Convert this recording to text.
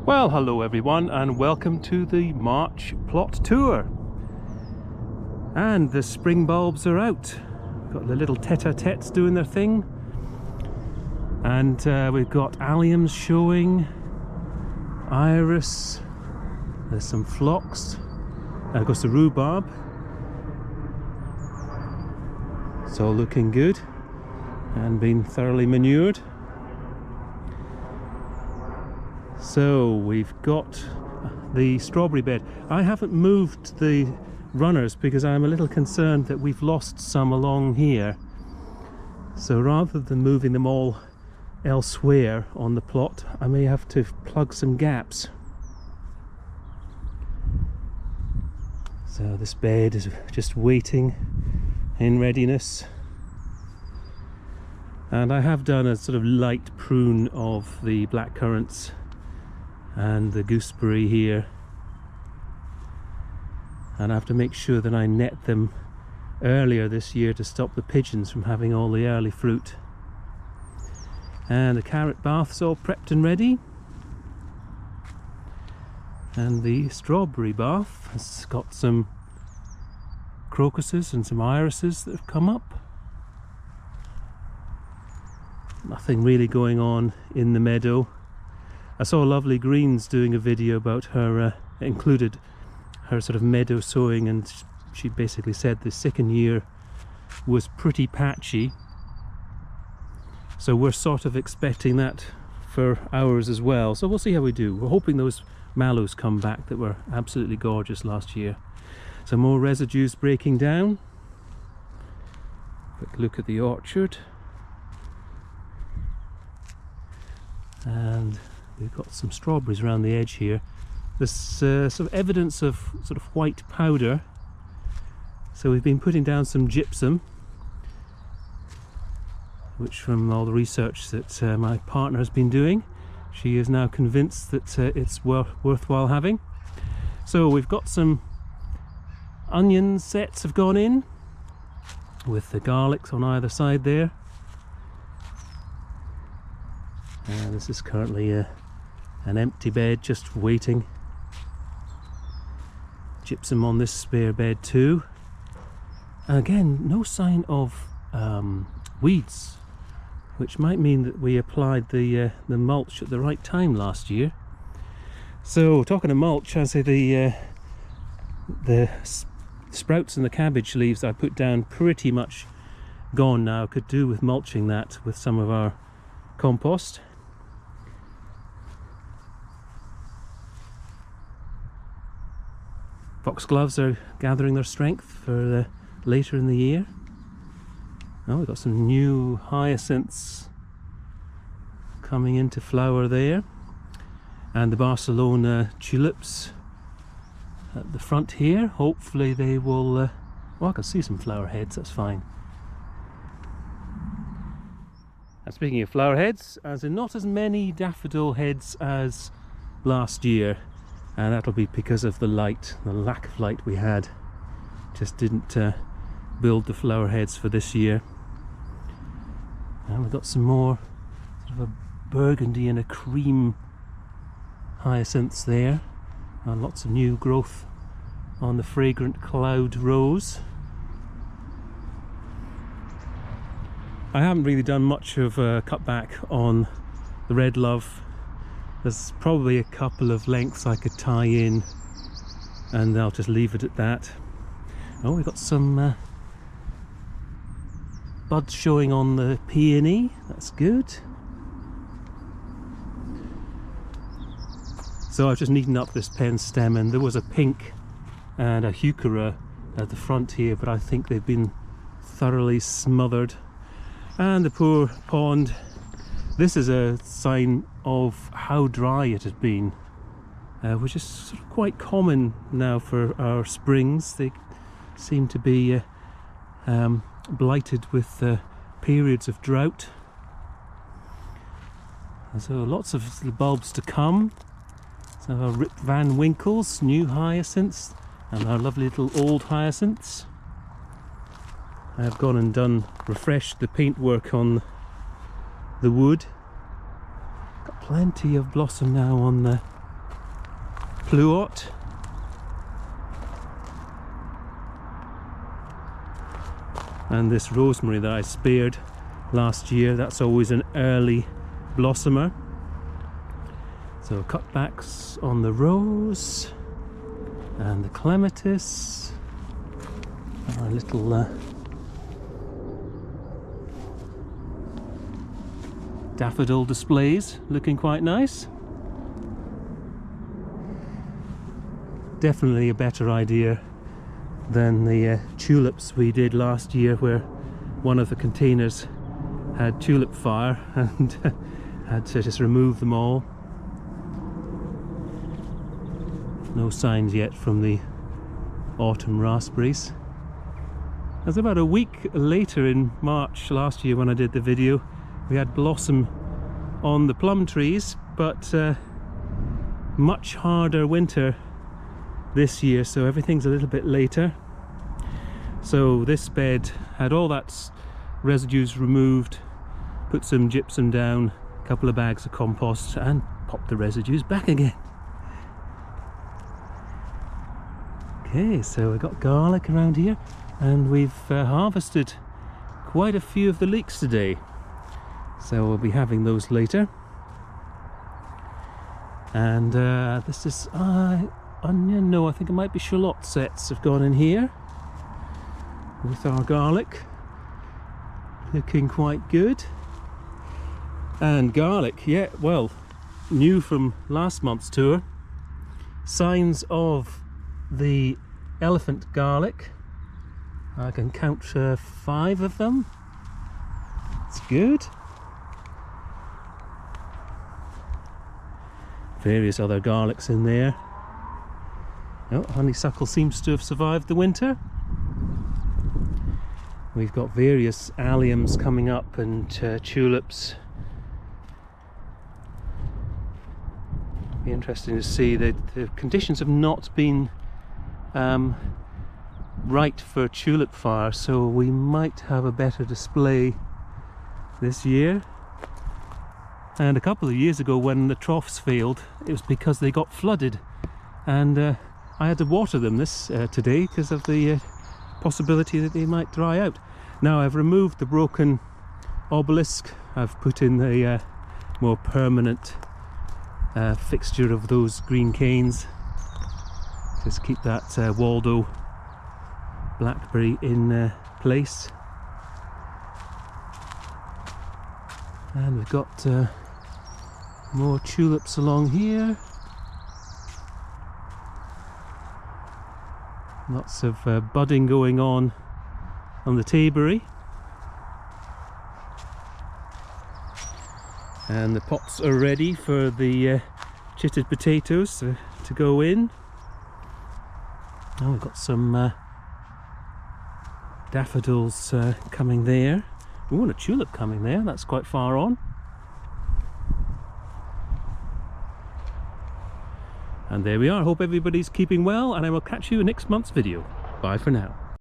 Well, hello everyone and welcome to the March plot tour. And the spring bulbs are out. Got the little tete-a-tetes doing their thing. And we've got alliums showing, iris, there's some phlox, of course the rhubarb. It's all looking good and been thoroughly manured. So we've got the strawberry bed. I haven't moved the runners because I'm a little concerned that we've lost some along here. So rather than moving them all elsewhere on the plot, I may have to plug some gaps. So this bed is just waiting in readiness. And I have done a sort of light prune of the black currants and the gooseberry here, and I have to make sure that I net them earlier this year to stop the pigeons from having all the early fruit. And the carrot bath's all prepped and ready, and the strawberry bath has got some crocuses and some irises that have come up. Nothing really going on in the meadow. I saw Lovely Greens doing a video about her, included her sort of meadow sowing, and she basically said the second year was pretty patchy. So we're sort of expecting that for ours as well. So we'll see how we do. We're hoping those mallows come back that were absolutely gorgeous last year. Some more residues breaking down. Quick look at the orchard. And we've got some strawberries around the edge here. There's sort of evidence of sort of white powder. So we've been putting down some gypsum, which from all the research that my partner has been doing, she is now convinced that it's worthwhile having. So we've got some onion sets have gone in with the garlics on either side there. This is currently an empty bed just waiting. Gypsum on this spare bed too. And again, no sign of weeds, which might mean that we applied the mulch at the right time last year. So talking of mulch, I say the sprouts and the cabbage leaves I put down pretty much gone now. Could do with mulching that with some of our compost. Foxgloves are gathering their strength for later in the year. Oh, we've got some new hyacinths coming into flower there, and the Barcelona tulips at the front here. Hopefully they will well, I can see some flower heads, that's fine. And speaking of flower heads, as in not as many daffodil heads as last year, and that'll be because of the light, the lack of light we had. Just didn't build the flower heads for this year. And we've got some more sort of a burgundy and a cream hyacinths there, and lots of new growth on the fragrant cloud rose. I haven't really done much of a cutback on the red love. There's probably a couple of lengths I could tie in, and I'll just leave it at that. Oh, we've got some buds showing on the peony, that's good. So I've just neatened up this pen stem, and there was a pink and a heuchera at the front here, but I think they've been thoroughly smothered. And the poor pond, this is a sign of how dry it has been, which is sort of quite common now for our springs. They seem to be blighted with periods of drought. And so lots of the bulbs to come. So our Rip Van Winkles, new hyacinths, and our lovely little old hyacinths. I have gone and refreshed the paintwork on the wood. Got plenty of blossom now on the pluot. And this rosemary that I spared last year, that's always an early blossomer. So cutbacks on the rose and the clematis. Our little daffodil displays looking quite nice. Definitely a better idea than the tulips we did last year, where one of the containers had tulip fire and had to just remove them all. No signs yet from the autumn raspberries. It was about a week later in March last year when I did the video. We had blossom on the plum trees, but much harder winter this year, so everything's a little bit later. So this bed had all that residues removed, put some gypsum down, a couple of bags of compost, and popped the residues back again. Okay, so we got garlic around here, and we've harvested quite a few of the leeks today, so we'll be having those later. And this is onion, no, I think it might be shallot sets have gone in here with our garlic, looking quite good. And garlic, yeah, well, new from last month's tour, signs of the elephant garlic. I can count 5 of them. It's good. Various other garlics in there. Oh, honeysuckle seems to have survived the winter. We've got various alliums coming up and tulips. Be interesting to see that the conditions have not been right for tulip fire, so we might have a better display this year. And a couple of years ago, when the troughs failed, it was because they got flooded, and I had to water them today because of the possibility that they might dry out. Now I've removed the broken obelisk. I've put in the more permanent fixture of those green canes. Just keep that Waldo blackberry in place. And we've got more tulips along here. Lots of budding going on the Tayberry. And the pots are ready for the chitted potatoes to go in. Oh, we've got some daffodils coming there. Oh, and a tulip coming there, that's quite far on. And there we are. Hope everybody's keeping well, and I will catch you in next month's video. Bye for now.